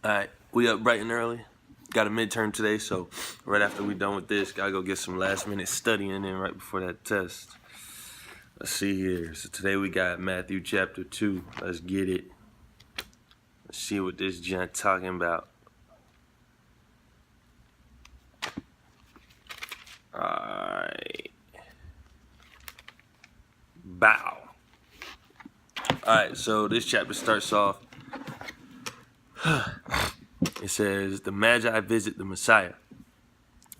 All right, we up bright and early. Got a midterm today, so right after we done with this, gotta go get some last minute studying in right before that test. Let's see here. So today we got Matthew chapter 2. Let's get it. Let's see what this gent talking about. Alright. Bow. Alright, so this chapter starts off. It says, the Magi visit the Messiah.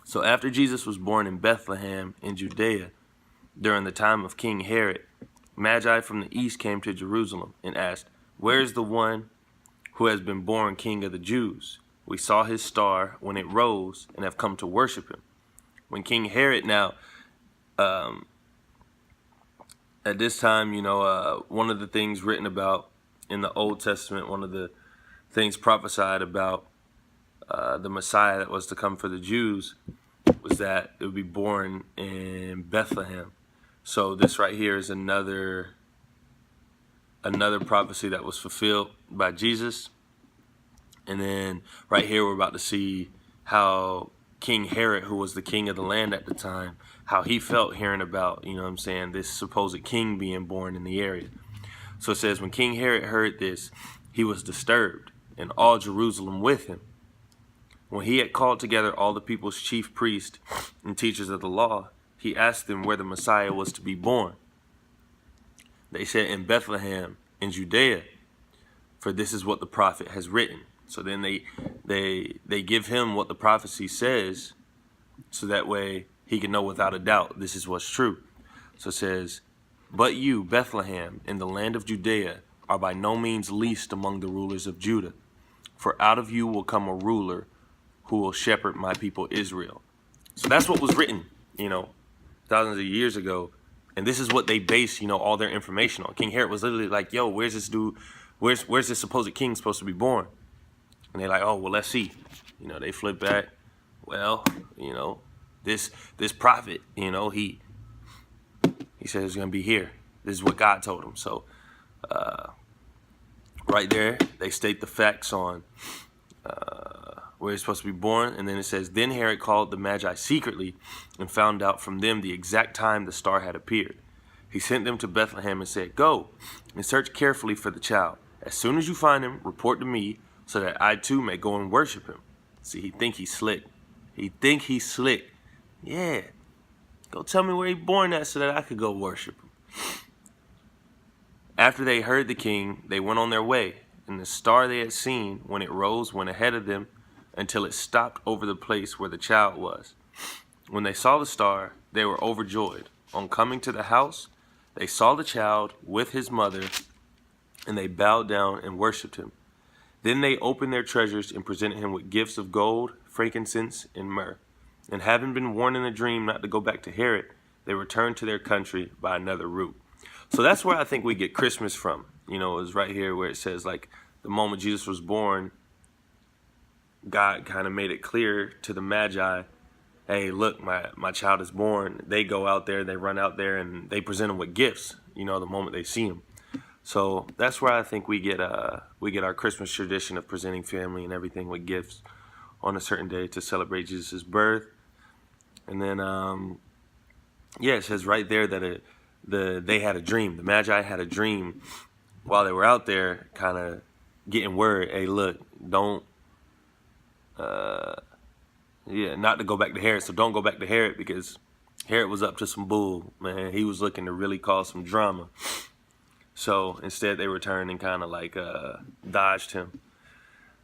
So after Jesus was born in Bethlehem in Judea, during the time of King Herod, Magi from the east came to Jerusalem and asked, "Where is the one who has been born King of the Jews? We saw his star when it rose and have come to worship him." When King Herod at this time, one of the things written about in the Old Testament, one of the things prophesied about the Messiah that was to come for the Jews was that it would be born in Bethlehem. So this right here is another prophecy that was fulfilled by Jesus. And then right here we're about to see how King Herod, who was the king of the land at the time, how he felt hearing about, this supposed king being born in the area. So it says, when King Herod heard this, he was disturbed, and all Jerusalem with him. When he had called together all the people's chief priests and teachers of the law, he asked them where the Messiah was to be born. They said, in Bethlehem, in Judea, for this is what the prophet has written. So then they give him what the prophecy says, so that way he can know without a doubt this is what's true. So it says, but you, Bethlehem, in the land of Judea, are by no means least among the rulers of Judah. For out of you will come a ruler who will shepherd my people Israel. So that's what was written, thousands of years ago. And this is what they base, all their information on. King Herod was literally like, yo, where's this dude? Where's this supposed king supposed to be born? And they're like, oh, well, let's see. They flip back. Well, this prophet, he said it's going to be here. This is what God told him. So right there, they state the facts on where he's supposed to be born. And then it says, then Herod called the Magi secretly and found out from them the exact time the star had appeared. He sent them to Bethlehem and said, go and search carefully for the child. As soon as you find him, report to me so that I too may go and worship him. See, he think he's slick. Yeah. Go tell me where he born at so that I could go worship him. After they heard the king, they went on their way, and the star they had seen when it rose went ahead of them until it stopped over the place where the child was. When they saw the star, they were overjoyed. On coming to the house, they saw the child with his mother, and they bowed down and worshipped him. Then they opened their treasures and presented him with gifts of gold, frankincense, and myrrh. And having been warned in a dream not to go back to Herod, they returned to their country by another route. So that's where I think we get Christmas from. Is right here where it says, like, the moment Jesus was born, God kind of made it clear to the Magi, hey, look, my child is born. They go out there, they run out there, and they present him with gifts, the moment they see him. So that's where I think we get our Christmas tradition of presenting family and everything with gifts on a certain day to celebrate Jesus' birth. And then, it says right there that they had a dream. The Magi had a dream while they were out there kind of getting word, hey, look, don't, not to go back to Herod. So don't go back to Herod because Herod was up to some bull, man. He was looking to really cause some drama. So instead they returned and kind of dodged him.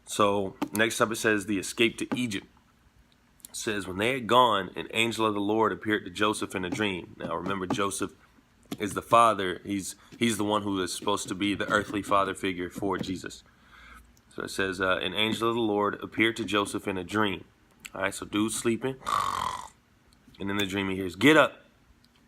So next up it says the escape to Egypt. It says when they had gone, an angel of the Lord appeared to Joseph in a dream. Now remember, Joseph is the father. He's the one who is supposed to be the earthly father figure for Jesus. So it says an angel of the Lord appeared to Joseph in a dream. All right, so dude's sleeping. And in the dream he hears, get up.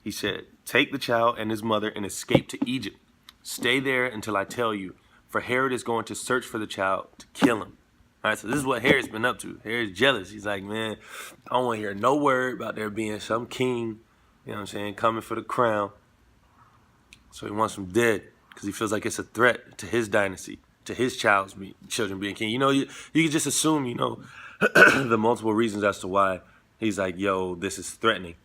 He said, take the child and his mother and escape to Egypt. Stay there until I tell you, for Herod is going to search for the child to kill him. All right, so this is what Herod's been up to. Herod's jealous. He's like, man, I don't want to hear no word about there being some king, coming for the crown. So he wants him dead because he feels like it's a threat to his dynasty, to his children being king. You can just assume, the multiple reasons as to why he's like, yo, this is threatening.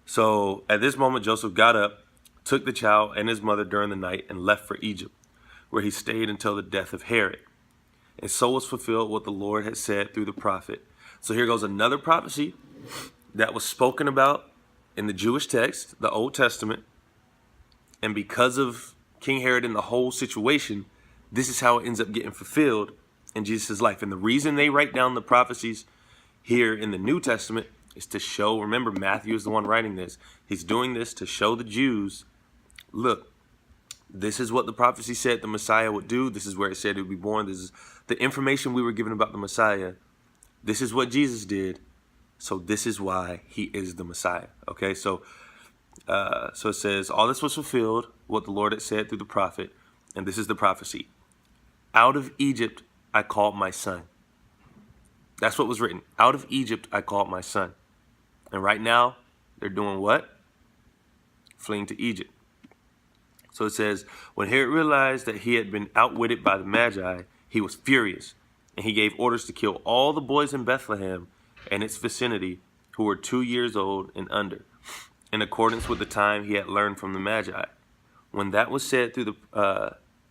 So at this moment, Joseph got up, took the child and his mother during the night, and left for Egypt, where he stayed until the death of Herod. And so was fulfilled what the Lord had said through the prophet. So here goes another prophecy that was spoken about in the Jewish text, the Old Testament. And because of King Herod and the whole situation, this is how it ends up getting fulfilled in Jesus' life. And the reason they write down the prophecies here in the New Testament is to show, remember, Matthew is the one writing this. He's doing this to show the Jews, look, this is what the prophecy said the Messiah would do. This is where it said he would be born. This is the information we were given about the Messiah. This is what Jesus did. So this is why he is the Messiah. Okay, so it says, all this was fulfilled, what the Lord had said through the prophet. And this is the prophecy. Out of Egypt, I called my son. That's what was written. Out of Egypt, I called my son. And right now, they're doing what? Fleeing to Egypt. So it says, when Herod realized that he had been outwitted by the Magi, he was furious. And he gave orders to kill all the boys in Bethlehem and its vicinity who were 2 years old and under, in accordance with the time he had learned from the Magi. When that was said through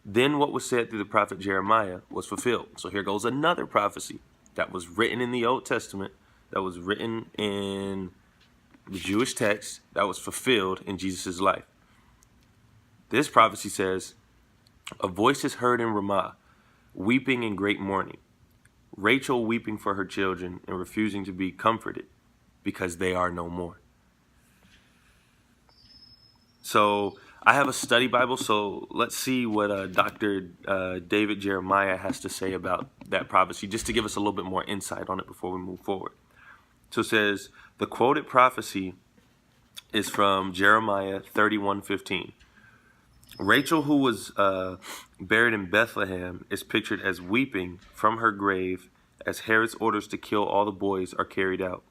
then what was said through the prophet Jeremiah was fulfilled. So here goes another prophecy that was written in the Old Testament, that was written in the Jewish text, that was fulfilled in Jesus' life. This prophecy says, a voice is heard in Ramah, weeping in great mourning, Rachel weeping for her children and refusing to be comforted because they are no more. So I have a study Bible, so let's see what Dr. David Jeremiah has to say about that prophecy, just to give us a little bit more insight on it before we move forward. So it says, the quoted prophecy is from Jeremiah 31:15. Rachel, who was buried in Bethlehem, is pictured as weeping from her grave as Herod's orders to kill all the boys are carried out.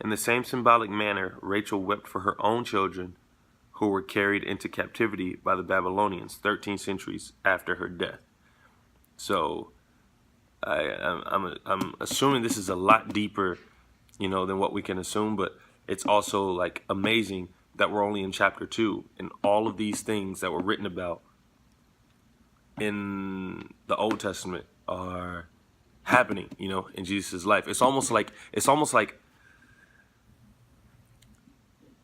In the same symbolic manner, Rachel wept for her own children who were carried into captivity by the Babylonians 13 centuries after her death. So I'm assuming this is a lot deeper, than what we can assume, but it's also like amazing that we're only in chapter 2 and all of these things that were written about in the Old Testament are happening, in Jesus' life. It's almost like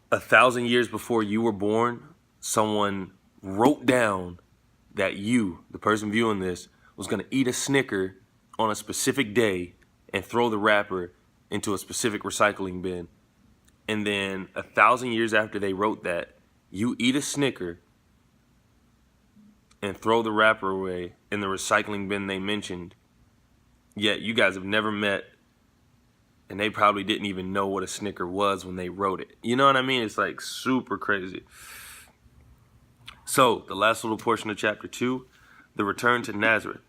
1,000 years before you were born, someone wrote down that you, the person viewing this, was going to eat a Snicker on a specific day and throw the wrapper into a specific recycling bin. And then 1,000 years after they wrote that, you eat a Snicker and throw the wrapper away in the recycling bin they mentioned. Yet you guys have never met, and they probably didn't even know what a Snicker was when they wrote it. You know what I mean? It's like super crazy. So the last little portion of chapter 2, the return to Nazareth.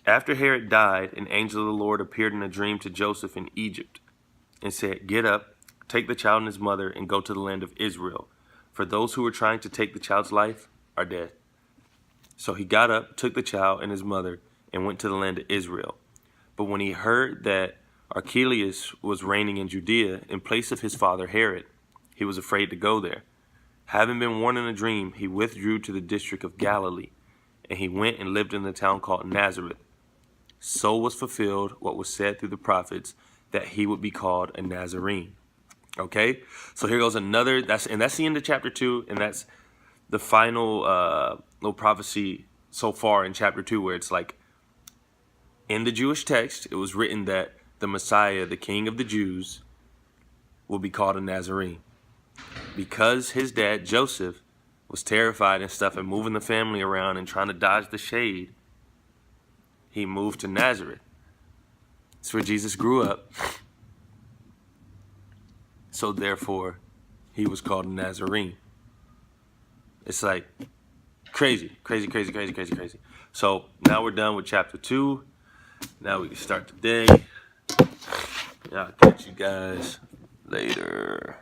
After Herod died, an angel of the Lord appeared in a dream to Joseph in Egypt and said, get up, take the child and his mother, and go to the land of Israel, for those who were trying to take the child's life are dead. So he got up, took the child and his mother, and went to the land of Israel. But when he heard that Archelaus was reigning in Judea in place of his father Herod, he was afraid to go there. Having been warned in a dream, he withdrew to the district of Galilee, and he went and lived in the town called Nazareth. So was fulfilled what was said through the prophets, that he would be called a Nazarene. Okay, so here goes another, that's the end of chapter 2, and that's the final little prophecy so far in chapter 2, where it's like, in the Jewish text, it was written that the Messiah, the King of the Jews, will be called a Nazarene. Because his dad, Joseph, was terrified and stuff and moving the family around and trying to dodge the shade, he moved to Nazareth. It's where Jesus grew up. So therefore, he was called a Nazarene. It's like crazy. So now we're done with chapter 2. Now we can start the day. I'll catch you guys later.